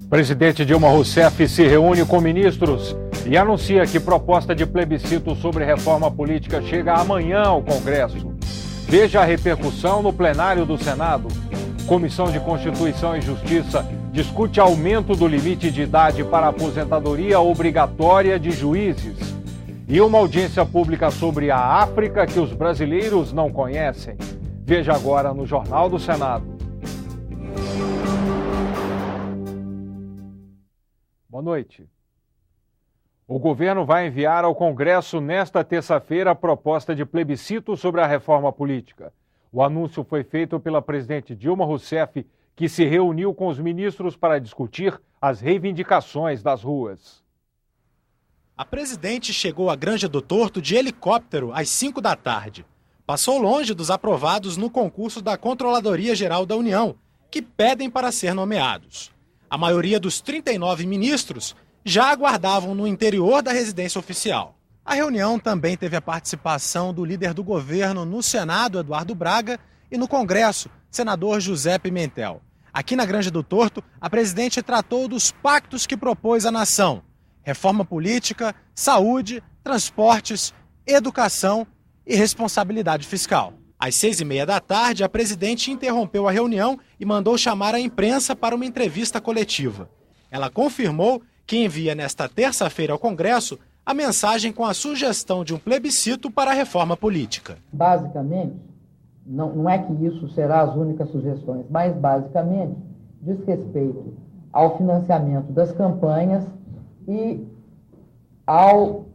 Presidente Dilma Rousseff se reúne com ministros e anuncia que proposta de plebiscito sobre reforma política chega amanhã ao Congresso. Veja a repercussão no plenário do Senado. Comissão de Constituição e Justiça discute aumento do limite de idade para a aposentadoria obrigatória de juízes. E uma audiência pública sobre a África que os brasileiros não conhecem. Veja agora no Jornal do Senado. Boa noite. O governo vai enviar ao Congresso nesta terça-feira a proposta de plebiscito sobre a reforma política. O anúncio foi feito pela presidente Dilma Rousseff, que se reuniu com os ministros para discutir as reivindicações das ruas. A presidente chegou à Granja do Torto de helicóptero às 5 da tarde. Passou longe dos aprovados no concurso da Controladoria Geral da União, que pedem para ser nomeados. A maioria dos 39 ministros já aguardavam no interior da residência oficial. A reunião também teve a participação do líder do governo no Senado, Eduardo Braga, e no Congresso, senador José Pimentel. Aqui na Granja do Torto, a presidente tratou dos pactos que propôs à nação: reforma política, saúde, transportes, educação e responsabilidade fiscal. Às 6h30 da tarde, a presidente interrompeu a reunião e mandou chamar a imprensa para uma entrevista coletiva. Ela confirmou que envia nesta terça-feira ao Congresso a mensagem com a sugestão de um plebiscito para a reforma política. Basicamente, não é que isso será as únicas sugestões, mas basicamente diz respeito ao financiamento das campanhas e ao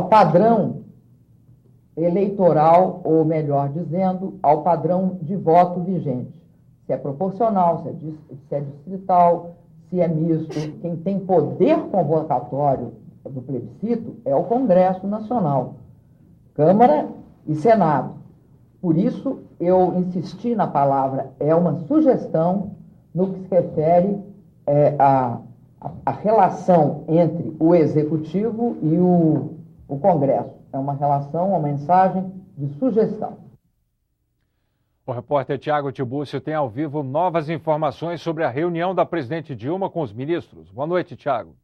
padrão eleitoral, ou melhor dizendo, ao padrão de voto vigente. Se é proporcional, se é distrital, se é misto. Quem tem poder convocatório do plebiscito é o Congresso Nacional, Câmara e Senado. Por isso, eu insisti na palavra, é uma sugestão no que se refere à relação entre o Executivo e o Congresso. É uma relação, uma mensagem de sugestão. O repórter Tiago Tibúrcio tem ao vivo novas informações sobre a reunião da presidente Dilma com os ministros. Boa noite, Tiago.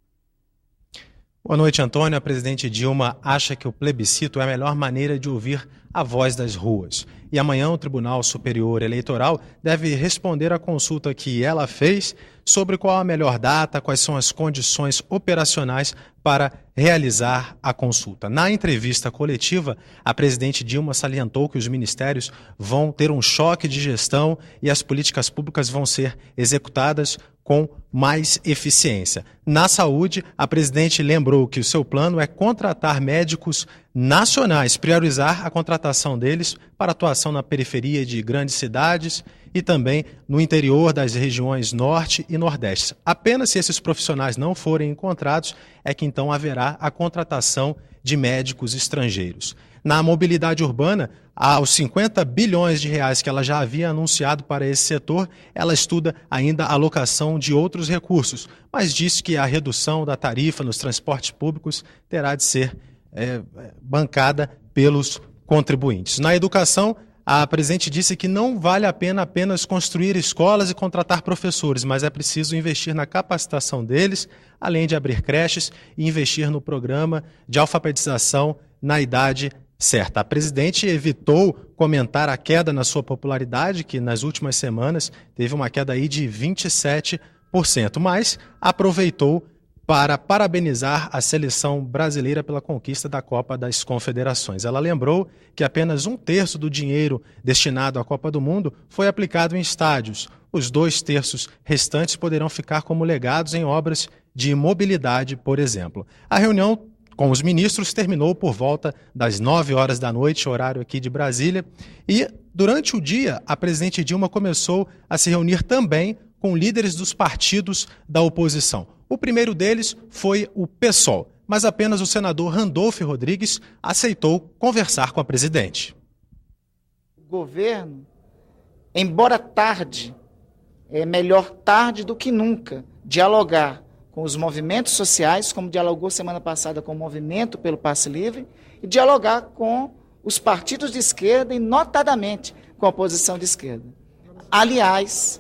Boa noite, Antônio. A presidente Dilma acha que o plebiscito é a melhor maneira de ouvir a voz das ruas. E amanhã o Tribunal Superior Eleitoral deve responder à consulta que ela fez sobre qual a melhor data, quais são as condições operacionais para realizar a consulta. Na entrevista coletiva, a presidente Dilma salientou que os ministérios vão ter um choque de gestão e as políticas públicas vão ser executadas com mais eficiência. Na saúde, a presidente lembrou que o seu plano é contratar médicos nacionais, priorizar a contratação deles para atuação na periferia de grandes cidades e também no interior das regiões norte e nordeste. Apenas se esses profissionais não forem encontrados é que então haverá a contratação de médicos estrangeiros. Na mobilidade urbana, aos 50 bilhões de reais que ela já havia anunciado para esse setor, ela estuda ainda a alocação de outros recursos, mas disse que a redução da tarifa nos transportes públicos terá de ser bancada pelos contribuintes. Na educação, a presidente disse que não vale a pena apenas construir escolas e contratar professores, mas é preciso investir na capacitação deles, além de abrir creches e investir no programa de alfabetização na idade certa. A presidente evitou comentar a queda na sua popularidade, que nas últimas semanas teve uma queda aí de 27%, mas aproveitou para parabenizar a seleção brasileira pela conquista da Copa das Confederações. Ela lembrou que apenas 1/3 do dinheiro destinado à Copa do Mundo foi aplicado em estádios. Os 2/3 restantes poderão ficar como legados em obras de mobilidade, por exemplo. A reunião com os ministros terminou por volta das 9h da noite, horário aqui de Brasília, e durante o dia a presidente Dilma começou a se reunir também com líderes dos partidos da oposição. O primeiro deles foi o PSOL, mas apenas o senador Randolfo Rodrigues aceitou conversar com a presidente. O governo, embora tarde, é melhor tarde do que nunca, dialogar com os movimentos sociais, como dialogou semana passada com o Movimento pelo Passe Livre, e dialogar com os partidos de esquerda e, notadamente, com a oposição de esquerda. Aliás,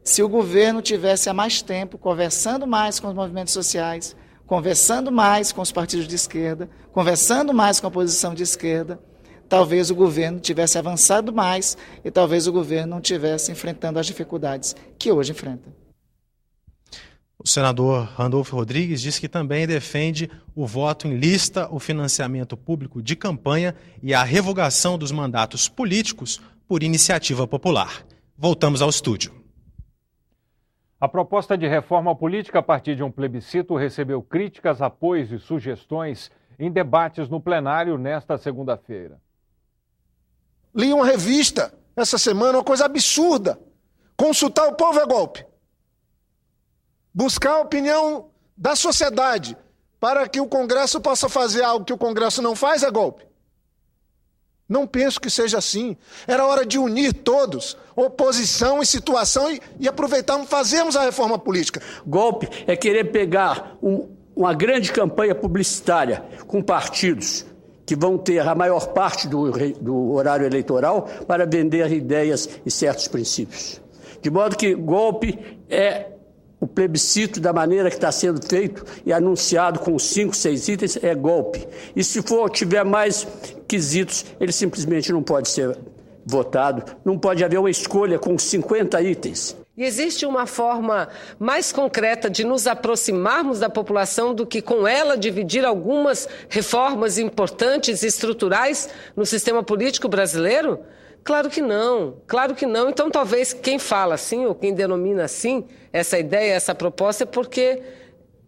se o governo tivesse há mais tempo conversando mais com os movimentos sociais, conversando mais com os partidos de esquerda, conversando mais com a oposição de esquerda, talvez o governo tivesse avançado mais e talvez o governo não estivesse enfrentando as dificuldades que hoje enfrenta. O senador Randolfo Rodrigues diz que também defende o voto em lista, o financiamento público de campanha e a revogação dos mandatos políticos por iniciativa popular. Voltamos ao estúdio. A proposta de reforma política a partir de um plebiscito recebeu críticas, apoios e sugestões em debates no plenário nesta segunda-feira. Li uma revista essa semana, uma coisa absurda. Consultar o povo é golpe. Buscar a opinião da sociedade para que o Congresso possa fazer algo que o Congresso não faz é golpe. Não penso que seja assim. Era hora de unir todos, oposição e situação, e aproveitarmos, fazermos a reforma política. Golpe é querer pegar uma grande campanha publicitária com partidos que vão ter a maior parte do horário eleitoral para vender ideias e certos princípios. De modo que golpe é o plebiscito da maneira que está sendo feito e anunciado com 5, 6 itens é golpe. E se tiver mais quesitos, ele simplesmente não pode ser votado, não pode haver uma escolha com 50 itens. E existe uma forma mais concreta de nos aproximarmos da população do que com ela dividir algumas reformas importantes e estruturais no sistema político brasileiro? Claro que não, claro que não. Então talvez quem fala assim ou quem denomina assim essa ideia, essa proposta é porque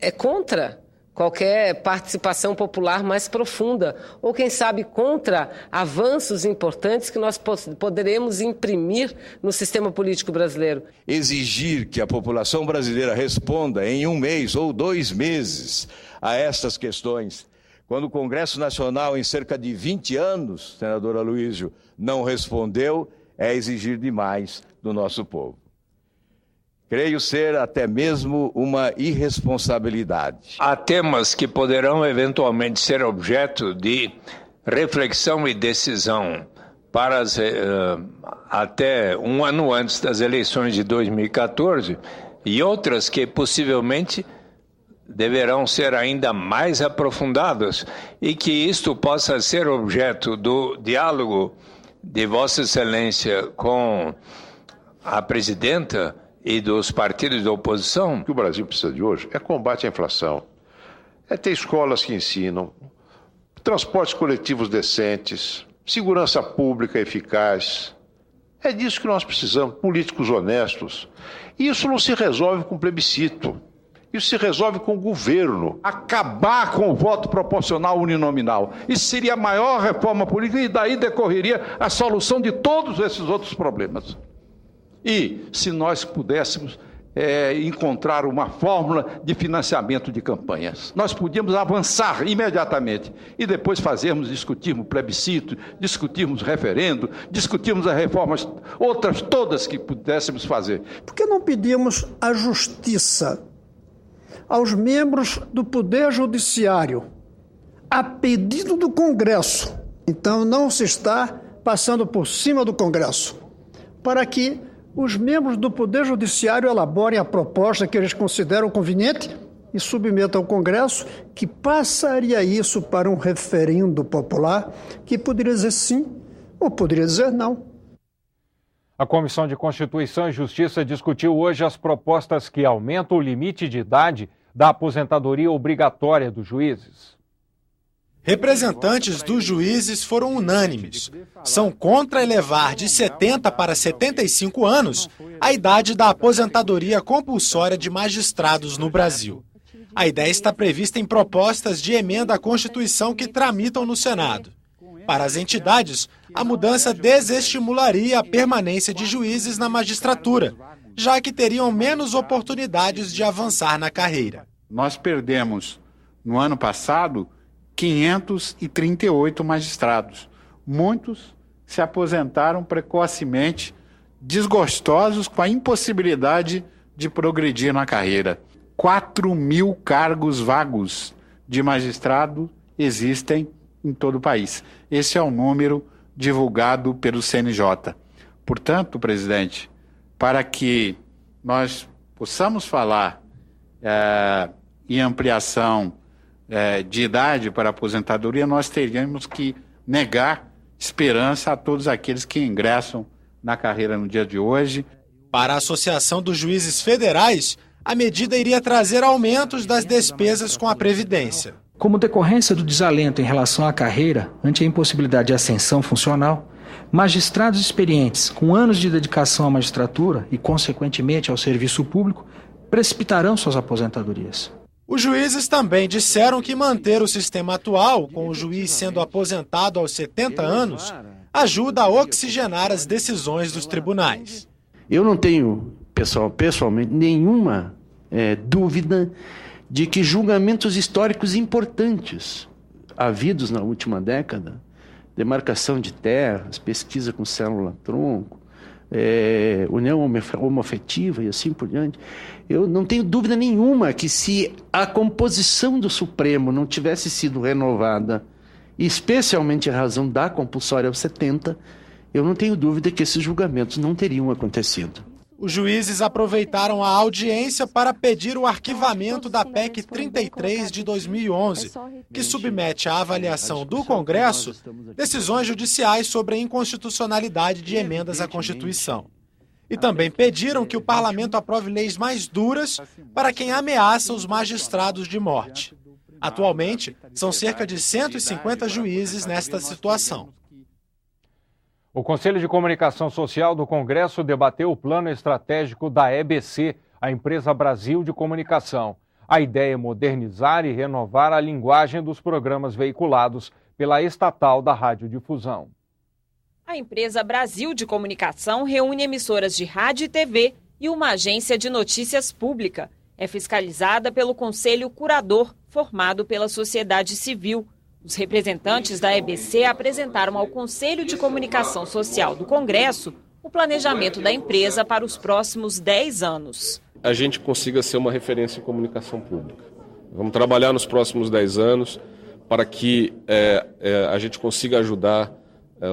é contra qualquer participação popular mais profunda, ou quem sabe contra avanços importantes que nós poderemos imprimir no sistema político brasileiro. Exigir que a população brasileira responda em 1 mês ou 2 meses a estas questões, quando o Congresso Nacional, em cerca de 20 anos, senador Aloysio, não respondeu, é exigir demais do nosso povo. Creio ser até mesmo uma irresponsabilidade. Há temas que poderão eventualmente ser objeto de reflexão e decisão para até 1 ano antes das eleições de 2014 e outras que possivelmente deverão ser ainda mais aprofundadas e que isto possa ser objeto do diálogo de Vossa Excelência com a presidenta e dos partidos da oposição. O que o Brasil precisa de hoje é combate à inflação, é ter escolas que ensinam, transportes coletivos decentes, segurança pública eficaz. É disso que nós precisamos, políticos honestos. E isso não se resolve com plebiscito. Isso se resolve com o governo. Acabar com o voto proporcional uninominal. Isso seria a maior reforma política e daí decorreria a solução de todos esses outros problemas. E se nós pudéssemos encontrar uma fórmula de financiamento de campanhas, nós podíamos avançar imediatamente e depois discutirmos plebiscito, discutirmos referendo, discutirmos as reformas, outras todas que pudéssemos fazer. Por que não pedimos a justiça aos membros do Poder Judiciário, a pedido do Congresso? Então não se está passando por cima do Congresso, para que os membros do Poder Judiciário elaborem a proposta que eles consideram conveniente e submetam ao Congresso, que passaria isso para um referendo popular, que poderia dizer sim ou poderia dizer não. A Comissão de Constituição e Justiça discutiu hoje as propostas que aumentam o limite de idade da aposentadoria obrigatória dos juízes. Representantes dos juízes foram unânimes. São contra elevar de 70 para 75 anos a idade da aposentadoria compulsória de magistrados no Brasil. A ideia está prevista em propostas de emenda à Constituição que tramitam no Senado. Para as entidades, a mudança desestimularia a permanência de juízes na magistratura, já que teriam menos oportunidades de avançar na carreira. Nós perdemos, no ano passado, 538 magistrados. Muitos se aposentaram precocemente, desgostosos com a impossibilidade de progredir na carreira. 4.000 cargos vagos de magistrado existem em todo o país. Esse é o número divulgado pelo CNJ. Portanto, presidente, para que nós possamos falar em ampliação de idade para aposentadoria, nós teríamos que negar esperança a todos aqueles que ingressam na carreira no dia de hoje. Para a Associação dos Juízes Federais, a medida iria trazer aumentos das despesas com a Previdência. Como decorrência do desalento em relação à carreira, ante a impossibilidade de ascensão funcional, magistrados experientes com anos de dedicação à magistratura e, consequentemente, ao serviço público, precipitarão suas aposentadorias. Os juízes também disseram que manter o sistema atual, com o juiz sendo aposentado aos 70 anos, ajuda a oxigenar as decisões dos tribunais. Eu não tenho, pessoalmente, nenhuma dúvida de que julgamentos históricos importantes havidos na última década, demarcação de terras, pesquisa com célula-tronco, união homoafetiva e assim por diante, eu não tenho dúvida nenhuma que se a composição do Supremo não tivesse sido renovada, especialmente em razão da compulsória aos 70, eu não tenho dúvida que esses julgamentos não teriam acontecido. Os juízes aproveitaram a audiência para pedir o arquivamento da PEC 33 de 2011, que submete à avaliação do Congresso decisões judiciais sobre a inconstitucionalidade de emendas à Constituição. E também pediram que o parlamento aprove leis mais duras para quem ameaça os magistrados de morte. Atualmente, são cerca de 150 juízes nesta situação. O Conselho de Comunicação Social do Congresso debateu o plano estratégico da EBC, a Empresa Brasil de Comunicação. A ideia é modernizar e renovar a linguagem dos programas veiculados pela estatal da radiodifusão. A Empresa Brasil de Comunicação reúne emissoras de rádio e TV e uma agência de notícias pública. É fiscalizada pelo Conselho Curador, formado pela sociedade civil. Os representantes da EBC apresentaram ao Conselho de Comunicação Social do Congresso o planejamento da empresa para os próximos 10 anos. A gente consiga ser uma referência em comunicação pública. Vamos trabalhar nos próximos 10 anos para que a gente consiga ajudar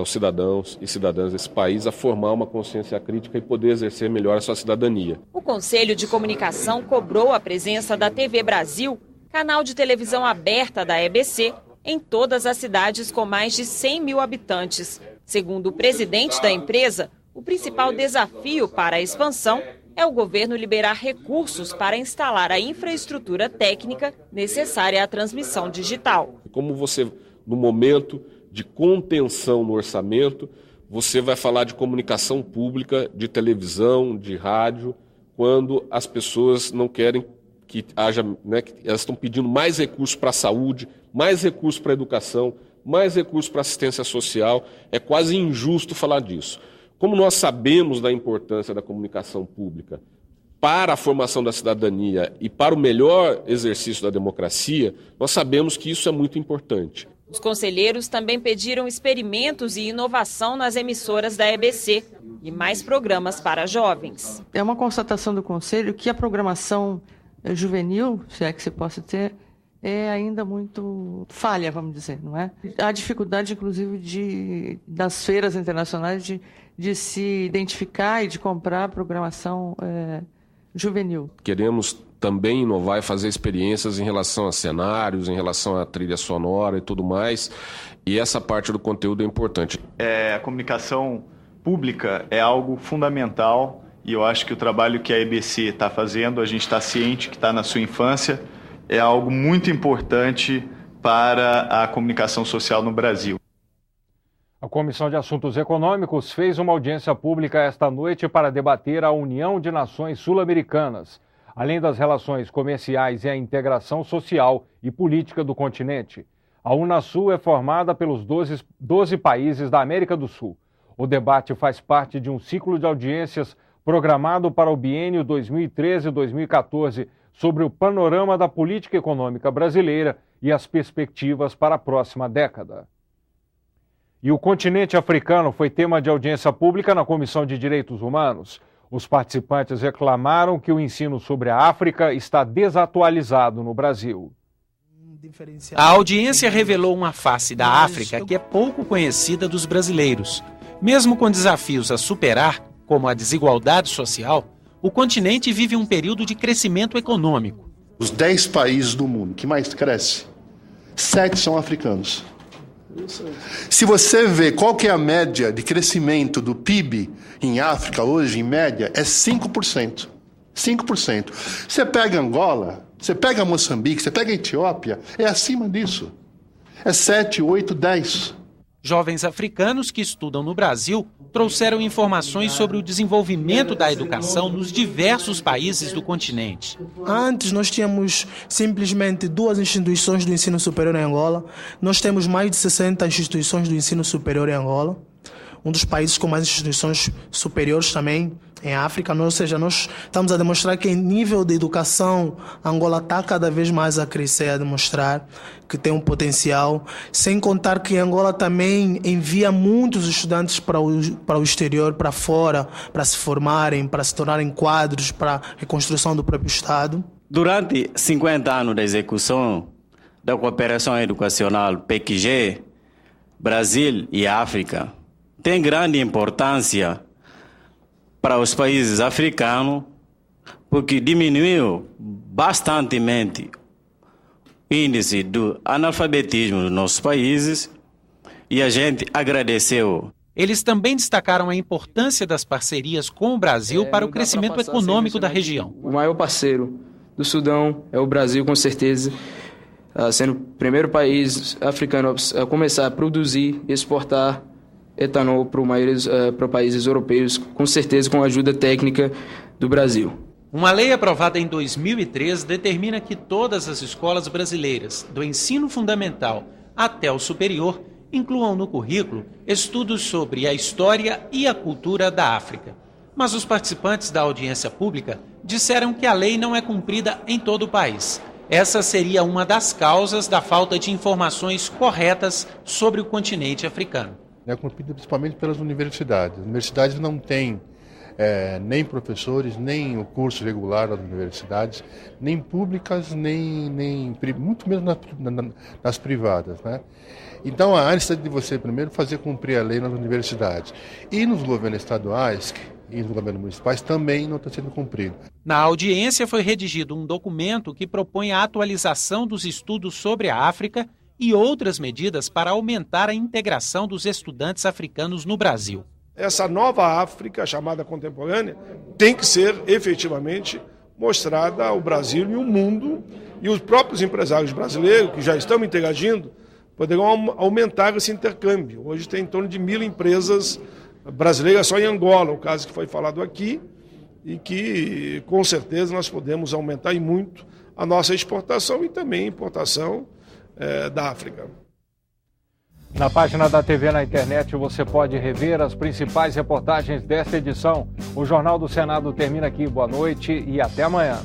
os cidadãos e cidadãs desse país a formar uma consciência crítica e poder exercer melhor a sua cidadania. O Conselho de Comunicação cobrou a presença da TV Brasil, canal de televisão aberta da EBC, em todas as cidades com mais de 100 mil habitantes. Segundo o presidente da empresa, o principal desafio para a expansão é o governo liberar recursos para instalar a infraestrutura técnica necessária à transmissão digital. Como você, no momento de contenção no orçamento, você vai falar de comunicação pública, de televisão, de rádio, quando as pessoas não querem que haja, que elas estão pedindo mais recursos para a saúde, mais recursos para a educação, mais recursos para a assistência social. É quase injusto falar disso. Como nós sabemos da importância da comunicação pública para a formação da cidadania e para o melhor exercício da democracia, nós sabemos que isso é muito importante. Os conselheiros também pediram experimentos e inovação nas emissoras da EBC e mais programas para jovens. É uma constatação do Conselho que a programação juvenil, se é que se possa ter, é ainda muito falha, vamos dizer, não é? Há dificuldade, inclusive, das feiras internacionais de se identificar e de comprar programação juvenil. Queremos também inovar e fazer experiências em relação a cenários, em relação à trilha sonora e tudo mais, e essa parte do conteúdo é importante. A comunicação pública é algo fundamental e eu acho que o trabalho que a EBC está fazendo, a gente está ciente que está na sua infância, é algo muito importante para a comunicação social no Brasil. A Comissão de Assuntos Econômicos fez uma audiência pública esta noite para debater a União de Nações Sul-Americanas, além das relações comerciais e a integração social e política do continente. A Unasul é formada pelos 12 países da América do Sul. O debate faz parte de um ciclo de audiências programado para o biênio 2013-2014 sobre o panorama da política econômica brasileira e as perspectivas para a próxima década. E o continente africano foi tema de audiência pública na Comissão de Direitos Humanos. Os participantes reclamaram que o ensino sobre a África está desatualizado no Brasil. A audiência revelou uma face da África que é pouco conhecida dos brasileiros. Mesmo com desafios a superar, como a desigualdade social, o continente vive um período de crescimento econômico. Os 10 países do mundo que mais crescem, 7 são africanos. Se você vê qual que é a média de crescimento do PIB em África hoje, em média, é 5%. 5%. Você pega Angola, você pega Moçambique, você pega Etiópia, é acima disso. É 7, 8, 10. Jovens africanos que estudam no Brasil trouxeram informações sobre o desenvolvimento da educação nos diversos países do continente. Antes nós tínhamos simplesmente 2 instituições do ensino superior em Angola. Nós temos mais de 60 instituições do ensino superior em Angola. Um dos países com mais instituições superiores também em África. Ou seja, nós estamos a demonstrar que em nível de educação, Angola está cada vez mais a crescer, a demonstrar que tem um potencial. Sem contar que Angola também envia muitos estudantes para o exterior, para fora, para se formarem, para se tornarem quadros para a reconstrução do próprio Estado. Durante 50 anos da execução da cooperação educacional PEC-G, Brasil e África, tem grande importância para os países africanos, porque diminuiu bastantemente o índice do analfabetismo nos nossos países e a gente agradeceu. Eles também destacaram a importância das parcerias com o Brasil para o crescimento econômico da região. O maior parceiro do Sudão é o Brasil, com certeza, sendo o primeiro país africano a começar a produzir e exportar etanol para países europeus, com certeza com a ajuda técnica do Brasil. Uma lei aprovada em 2003 determina que todas as escolas brasileiras, do ensino fundamental até o superior, incluam no currículo estudos sobre a história e a cultura da África. Mas os participantes da audiência pública disseram que a lei não é cumprida em todo o país. Essa seria uma das causas da falta de informações corretas sobre o continente africano. É cumprida principalmente pelas universidades. As universidades não têm nem professores, nem o curso regular das universidades, nem públicas, nem muito menos nas privadas, né? Então, há a necessidade de você, primeiro, fazer cumprir a lei nas universidades. E nos governos estaduais e nos governos municipais também não está sendo cumprido. Na audiência foi redigido um documento que propõe a atualização dos estudos sobre a África e outras medidas para aumentar a integração dos estudantes africanos no Brasil. Essa nova África, chamada contemporânea, tem que ser efetivamente mostrada ao Brasil e ao mundo, e os próprios empresários brasileiros, que já estão interagindo, poderão aumentar esse intercâmbio. Hoje tem em torno de 1.000 empresas brasileiras só em Angola, o caso que foi falado aqui, e que com certeza nós podemos aumentar e muito a nossa exportação e também a importação da África. Na página da TV na internet você pode rever as principais reportagens desta edição. O Jornal do Senado termina aqui. Boa noite e até amanhã.